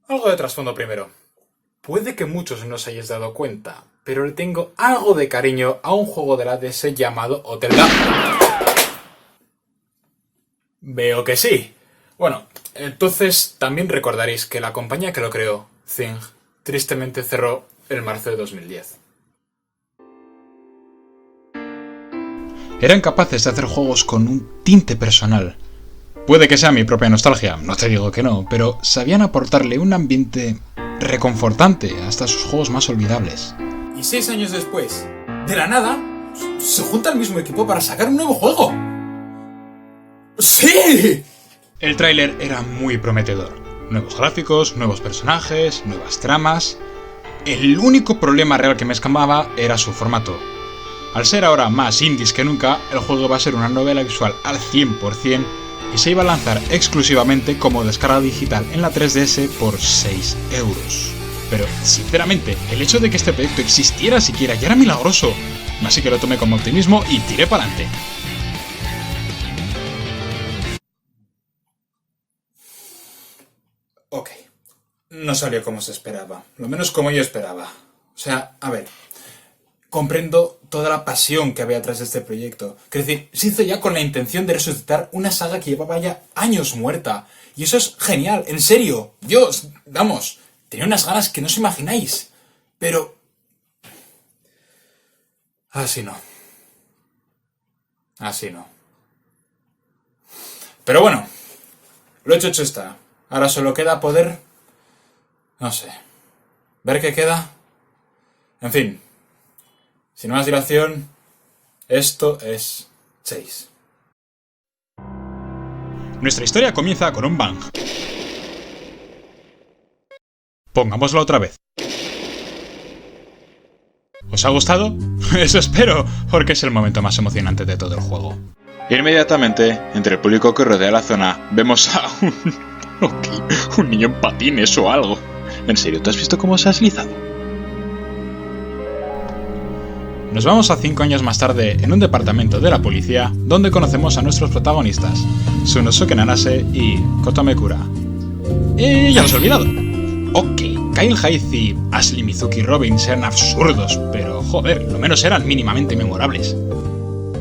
Algo de trasfondo primero. Puede que muchos no os hayáis dado cuenta, pero le tengo algo de cariño a un juego de la DS llamado Hotel Gun. Veo que sí. Bueno, entonces también recordaréis que la compañía que lo creó, Zing, tristemente cerró en marzo de 2010. Eran capaces de hacer juegos con un tinte personal. Puede que sea mi propia nostalgia, no te digo que no, pero sabían aportarle un ambiente reconfortante hasta sus juegos más olvidables. Y 6 años después, de la nada, se junta el mismo equipo para sacar un nuevo juego. ¡Sí! El tráiler era muy prometedor. Nuevos gráficos, nuevos personajes, nuevas tramas. El único problema real que me escamaba era su formato. Al ser ahora más indies que nunca, el juego va a ser una novela visual al 100% y se iba a lanzar exclusivamente como descarga digital en la 3DS por 6 euros. Pero, sinceramente, el hecho de que este proyecto existiera siquiera ya era milagroso, así que lo tomé como optimismo y tiré para adelante. Ok, no salió como se esperaba, lo menos como yo esperaba. O sea, a ver, comprendo toda la pasión que había atrás de este proyecto. Quiero decir, se hizo ya con la intención de resucitar una saga que llevaba ya años muerta. Y eso es genial, en serio. Dios, vamos, tenía unas ganas que no os imagináis. Pero... así no. Así no. Pero bueno, lo hecho está. Ahora solo queda poder... no sé. Ver qué queda. En fin. Sin más dilación, esto es Chase. Nuestra historia comienza con un bang. Pongámoslo otra vez. ¿Os ha gustado? Eso espero, porque es el momento más emocionante de todo el juego. Inmediatamente, entre el público que rodea la zona, vemos a un niño en patines o algo. ¿En serio, tú has visto cómo se ha deslizado? Nos vamos a 5 años más tarde en un departamento de la policía, donde conocemos a nuestros protagonistas, Tsunosuke Nanase y Kotome Kura. Y ya los he olvidado. Ok, Kyle Hayes y Ashley Mizuki Robbins eran absurdos, pero joder, lo menos eran mínimamente memorables.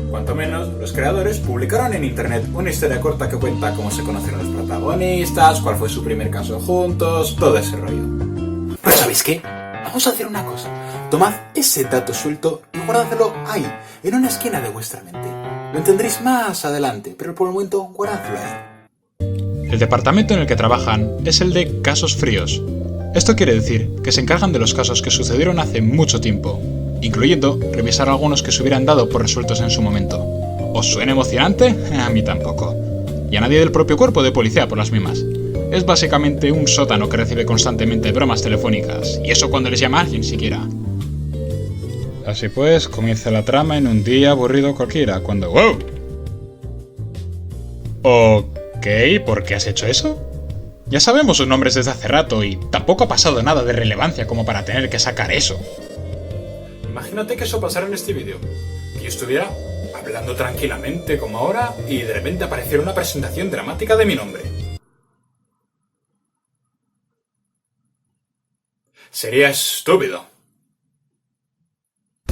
Cuanto menos, los creadores publicaron en internet una historia corta que cuenta cómo se conocieron los protagonistas, cuál fue su primer caso juntos, todo ese rollo. Pero ¿sabéis qué? Vamos a hacer una cosa. Tomad ese dato suelto y guardadlo ahí, en una esquina de vuestra mente. Lo entenderéis más adelante, pero por el momento guardadlo ahí. El departamento en el que trabajan es el de casos fríos. Esto quiere decir que se encargan de los casos que sucedieron hace mucho tiempo, incluyendo revisar algunos que se hubieran dado por resueltos en su momento. ¿Os suena emocionante? A mí tampoco. Y a nadie del propio cuerpo de policía por las mismas. Es básicamente un sótano que recibe constantemente bromas telefónicas, y eso cuando les llama a alguien siquiera. Así pues, comienza la trama en un día aburrido cualquiera, cuando... ¡wow! Ok, ¿por qué has hecho eso? Ya sabemos sus nombres desde hace rato y tampoco ha pasado nada de relevancia como para tener que sacar eso. Imagínate que eso pasara en este vídeo. Que yo estuviera hablando tranquilamente como ahora y de repente apareciera una presentación dramática de mi nombre. Sería estúpido.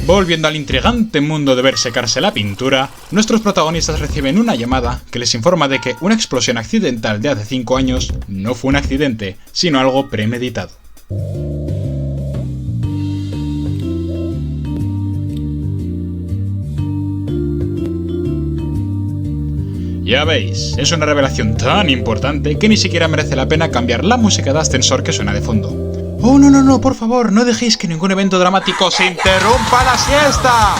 Volviendo al intrigante mundo de ver secarse la pintura, nuestros protagonistas reciben una llamada que les informa de que una explosión accidental de hace 5 años no fue un accidente, sino algo premeditado. Ya veis, es una revelación tan importante que ni siquiera merece la pena cambiar la música de ascensor que suena de fondo. ¡Oh, no, por favor, no dejéis que ningún evento dramático se interrumpa la siesta!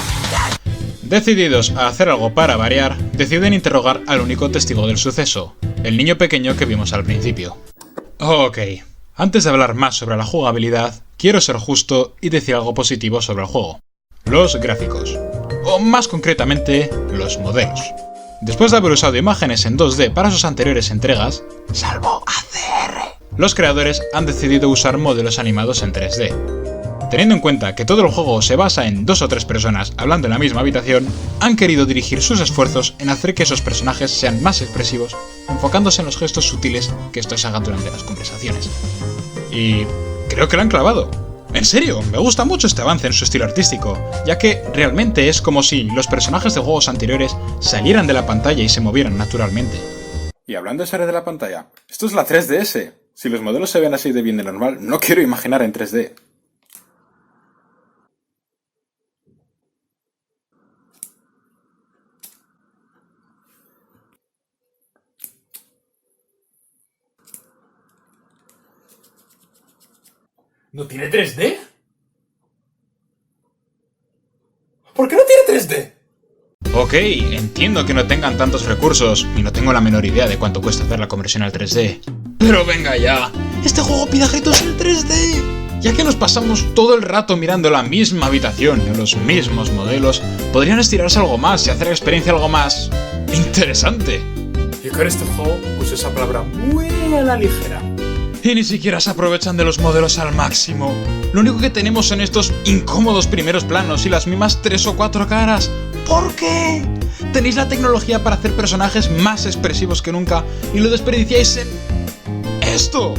Decididos a hacer algo para variar, deciden interrogar al único testigo del suceso, el niño pequeño que vimos al principio. Ok, antes de hablar más sobre la jugabilidad, quiero ser justo y decir algo positivo sobre el juego. Los gráficos, o más concretamente, los modelos. Después de haber usado imágenes en 2D para sus anteriores entregas, salvo ACR, los creadores han decidido usar modelos animados en 3D. Teniendo en cuenta que todo el juego se basa en 2 o 3 personas hablando en la misma habitación, han querido dirigir sus esfuerzos en hacer que esos personajes sean más expresivos, enfocándose en los gestos sutiles que estos hagan durante las conversaciones. Y creo que lo han clavado. En serio, me gusta mucho este avance en su estilo artístico, ya que realmente es como si los personajes de juegos anteriores salieran de la pantalla y se movieran naturalmente. Y hablando de salir de la pantalla, esto es la 3DS. Si los modelos se ven así de bien de normal, no quiero imaginar en 3D. ¿No tiene 3D? ¿Por qué no tiene 3D? Ok, entiendo que no tengan tantos recursos, y no tengo la menor idea de cuánto cuesta hacer la conversión al 3D. Pero venga ya, este juego pide a gritos el 3D. Ya que nos pasamos todo el rato mirando la misma habitación y los mismos modelos, podrían estirarse algo más y hacer la experiencia algo más interesante. Y con este juego uso esa palabra muy a la ligera. Y ni siquiera se aprovechan de los modelos al máximo. Lo único que tenemos son estos incómodos primeros planos y las mismas 3 o 4 caras. ¿Por qué? Tenéis la tecnología para hacer personajes más expresivos que nunca y lo desperdiciáis en esto.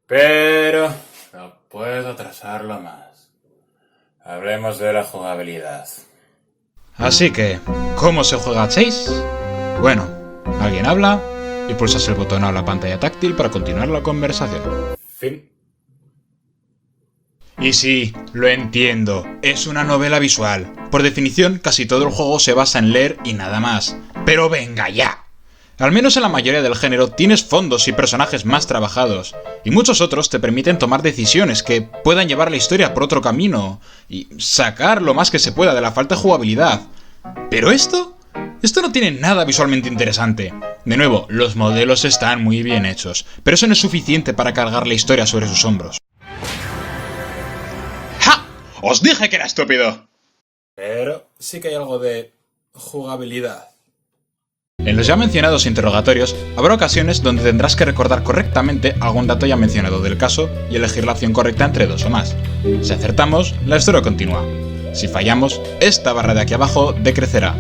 Pero no puedo atrasarlo más. Hablemos de la jugabilidad. Así que, ¿cómo se juega Chase? Bueno, alguien habla y pulsas el botón a la pantalla táctil para continuar la conversación. Fin. Y sí, lo entiendo, es una novela visual. Por definición, casi todo el juego se basa en leer y nada más. Pero venga ya. Al menos en la mayoría del género tienes fondos y personajes más trabajados, y muchos otros te permiten tomar decisiones que puedan llevar la historia por otro camino, y sacar lo más que se pueda de la falta de jugabilidad. Pero esto no tiene nada visualmente interesante. De nuevo, los modelos están muy bien hechos, pero eso no es suficiente para cargar la historia sobre sus hombros. ¡Ja! ¡Os dije que era estúpido! Pero sí que hay algo de jugabilidad. En los ya mencionados interrogatorios, habrá ocasiones donde tendrás que recordar correctamente algún dato ya mencionado del caso y elegir la opción correcta entre 2 o más. Si acertamos, la historia continúa. Si fallamos, esta barra de aquí abajo decrecerá.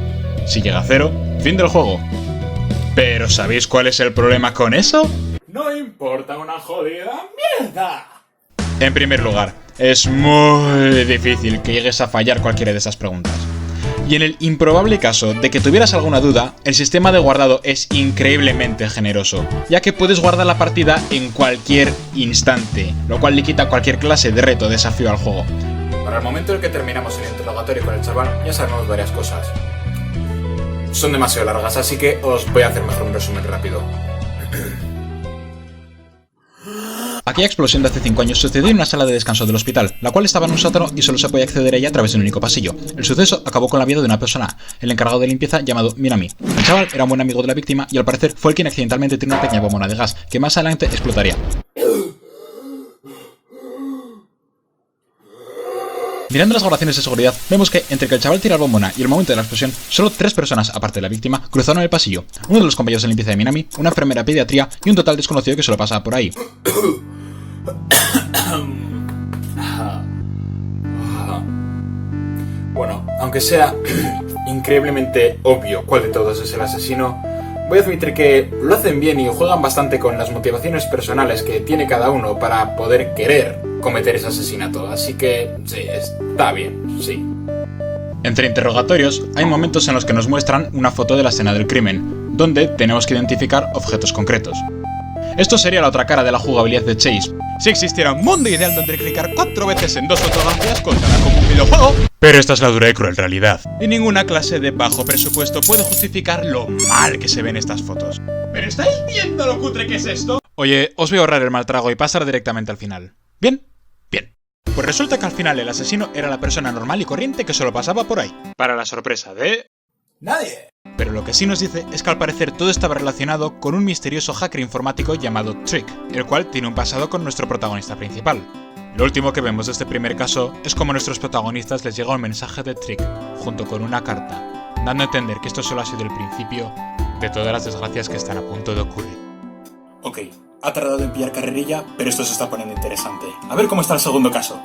Si llega a 0, fin del juego. ¿Pero sabéis cuál es el problema con eso? No importa una jodida mierda. En primer lugar, es muy difícil que llegues a fallar cualquiera de esas preguntas. Y en el improbable caso de que tuvieras alguna duda, el sistema de guardado es increíblemente generoso, ya que puedes guardar la partida en cualquier instante, lo cual le quita cualquier clase de reto o desafío al juego. Para el momento en el que terminamos el interrogatorio con el chaval, ya sabemos varias cosas. Son demasiado largas, así que os voy a hacer mejor un resumen rápido. Aquella explosión de hace 5 años sucedió en una sala de descanso del hospital, la cual estaba en un sótano y solo se podía acceder a ella a través de un único pasillo. El suceso acabó con la vida de una persona, el encargado de limpieza llamado Minami. El chaval era un buen amigo de la víctima y al parecer fue el quien accidentalmente tiró una pequeña bombona de gas, que más adelante explotaría. Mirando las grabaciones de seguridad, vemos que entre que el chaval tira la bombona y el momento de la explosión, solo 3 personas, aparte de la víctima, cruzaron el pasillo. Uno de los compañeros de limpieza de Minami, una enfermera de pediatría y un total desconocido que se lo pasaba por ahí. Bueno, aunque sea increíblemente obvio cuál de todos es el asesino, voy a admitir que lo hacen bien y juegan bastante con las motivaciones personales que tiene cada uno para poder querer cometer ese asesinato, así que sí, está bien, sí. Entre interrogatorios, hay momentos en los que nos muestran una foto de la escena del crimen, donde tenemos que identificar objetos concretos. Esto sería la otra cara de la jugabilidad de Chase. Si existiera un mundo ideal donde clicar 4 veces en 2 fotografías contará como un videojuego, pero esta es la dura y cruel realidad. Y ninguna clase de bajo presupuesto puede justificar lo mal que se ven estas fotos. ¿Pero estáis viendo lo cutre que es esto? Oye, os voy a ahorrar el mal trago y pasar directamente al final. ¿Bien? Bien. Pues resulta que al final el asesino era la persona normal y corriente que solo pasaba por ahí. Para la sorpresa de... ¡Nadie! Pero lo que sí nos dice es que al parecer todo estaba relacionado con un misterioso hacker informático llamado Trick, el cual tiene un pasado con nuestro protagonista principal. Lo último que vemos de este primer caso es como a nuestros protagonistas les llega un mensaje de Trick, junto con una carta, dando a entender que esto solo ha sido el principio de todas las desgracias que están a punto de ocurrir. Ok, Ha tardado en pillar carrerilla, pero esto se está poniendo interesante. A ver cómo está el segundo caso.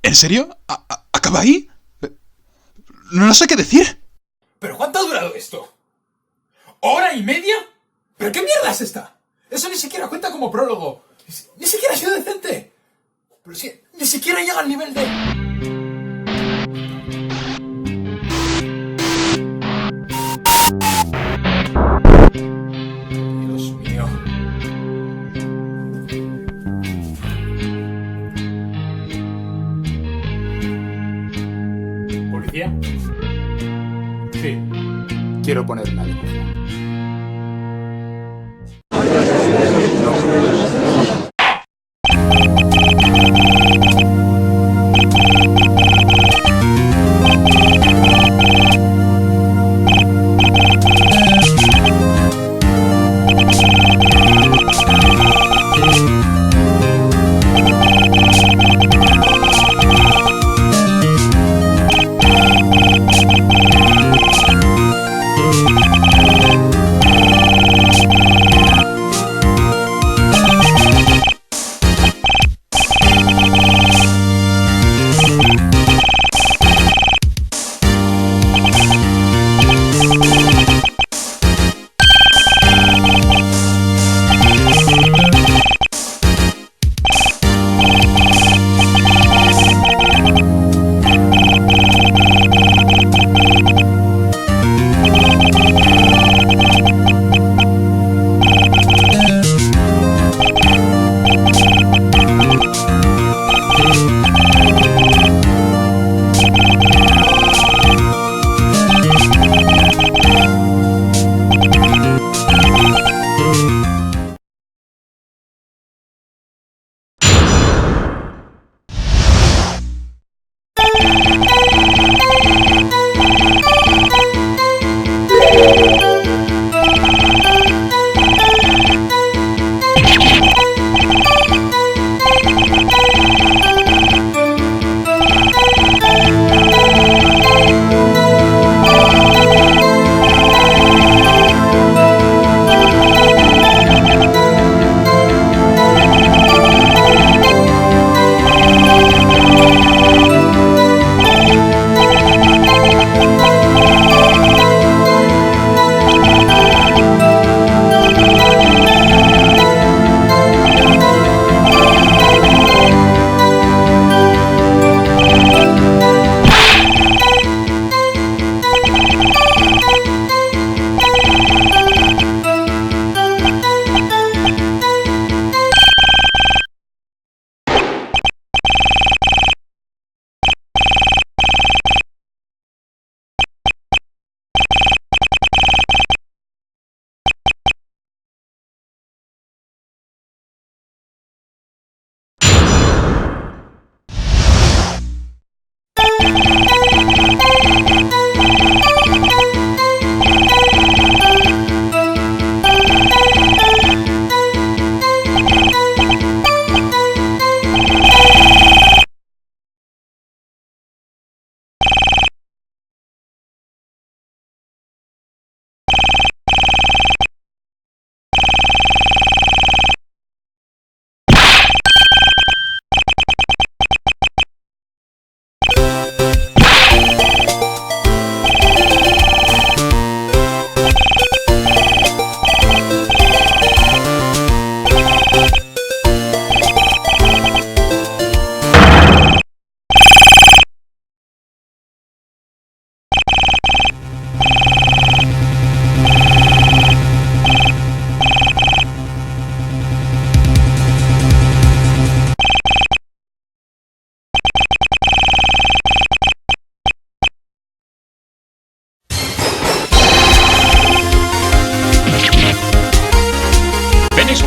¿En serio? ¿Acaba ahí? No sé qué decir. ¿Pero cuánto ha durado esto? ¿Hora y media? ¿Pero qué mierda es esta? Eso ni siquiera cuenta como prólogo. Ni siquiera ha sido decente. Pero si ni siquiera llega al nivel de... Dios mío. ¿Policía? Sí. Quiero poner una denuncia.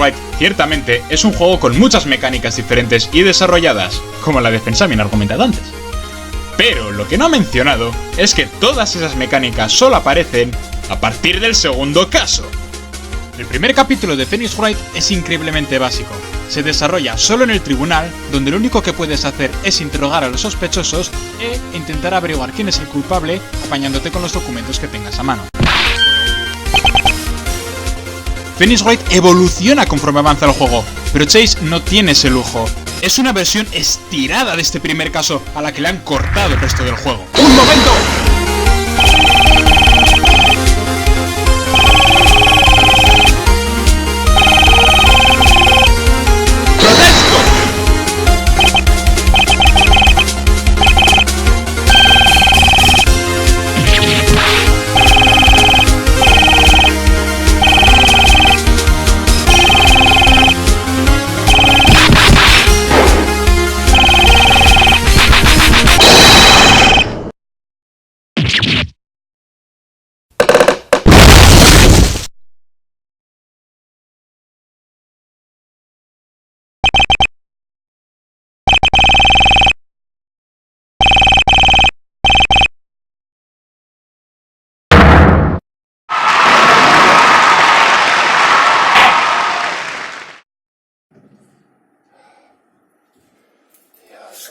Wright ciertamente es un juego con muchas mecánicas diferentes y desarrolladas, como la defensa bien argumentada antes. Pero lo que no ha mencionado es que todas esas mecánicas solo aparecen a partir del segundo caso. El primer capítulo de Phoenix Wright es increíblemente básico. Se desarrolla solo en el tribunal, donde lo único que puedes hacer es interrogar a los sospechosos e intentar averiguar quién es el culpable, apañándote con los documentos que tengas a mano. Phoenix Wright evoluciona conforme avanza el juego, pero Chase no tiene ese lujo. Es una versión estirada de este primer caso, a la que le han cortado el resto del juego. ¡Un momento!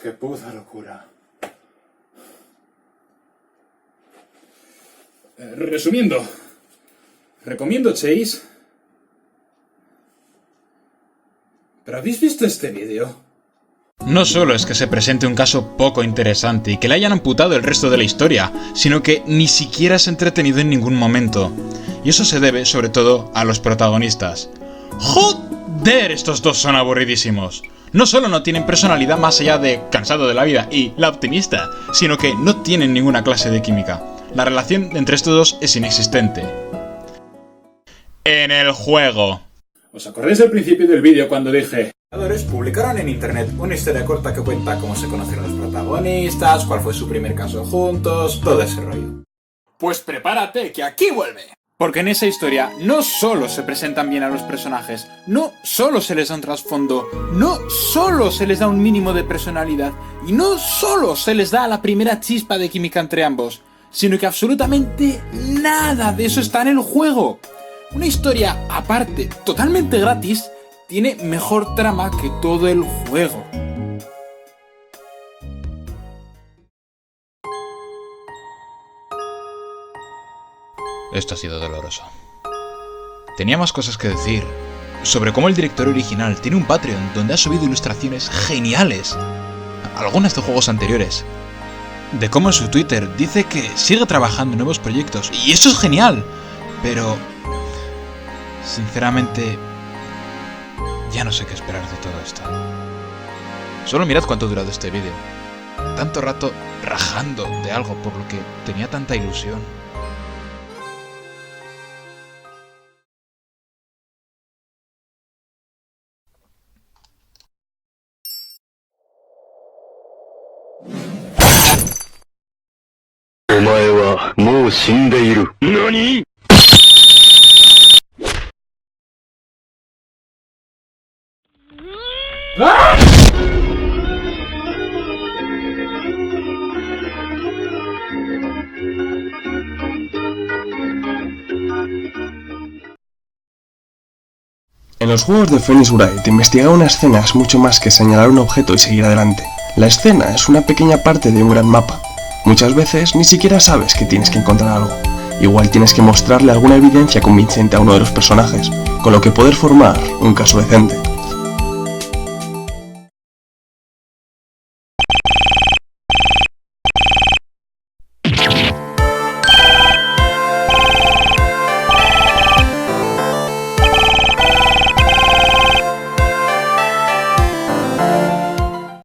¡Qué puta locura! Resumiendo, recomiendo Chase. ¿Pero habéis visto este vídeo? No solo es que se presente un caso poco interesante y que le hayan amputado el resto de la historia, sino que ni siquiera es entretenido en ningún momento. Y eso se debe, sobre todo, a los protagonistas. ¡Joder! Estos dos son aburridísimos. No solo no tienen personalidad más allá de cansado de la vida y la optimista, sino que no tienen ninguna clase de química. La relación entre estos dos es inexistente. En el juego. ¿Os acordáis del principio del vídeo cuando dije? Los creadores publicaron en internet una historia corta que cuenta cómo se conocieron los protagonistas, cuál fue su primer caso juntos, todo ese rollo. Pues prepárate, que aquí vuelve. Porque en esa historia no solo se presentan bien a los personajes, no solo se les da un trasfondo, no solo se les da un mínimo de personalidad, y no solo se les da la primera chispa de química entre ambos, sino que absolutamente nada de eso está en el juego. Una historia aparte, totalmente gratis, tiene mejor trama que todo el juego. Esto ha sido doloroso. Tenía más cosas que decir sobre cómo el director original tiene un Patreon donde ha subido ilustraciones geniales, algunas de juegos anteriores, de cómo en su Twitter dice que sigue trabajando en nuevos proyectos, y eso es genial, pero sinceramente ya no sé qué esperar de todo esto. Solo mirad cuánto ha durado este vídeo. Tanto rato rajando de algo por lo que tenía tanta ilusión. ¿Nani? En los juegos de Phoenix Wright, investigar una escena es mucho más que señalar un objeto y seguir adelante. La escena es una pequeña parte de un gran mapa. Muchas veces ni siquiera sabes que tienes que encontrar algo. Igual tienes que mostrarle alguna evidencia convincente a uno de los personajes, con lo que poder formar un caso decente.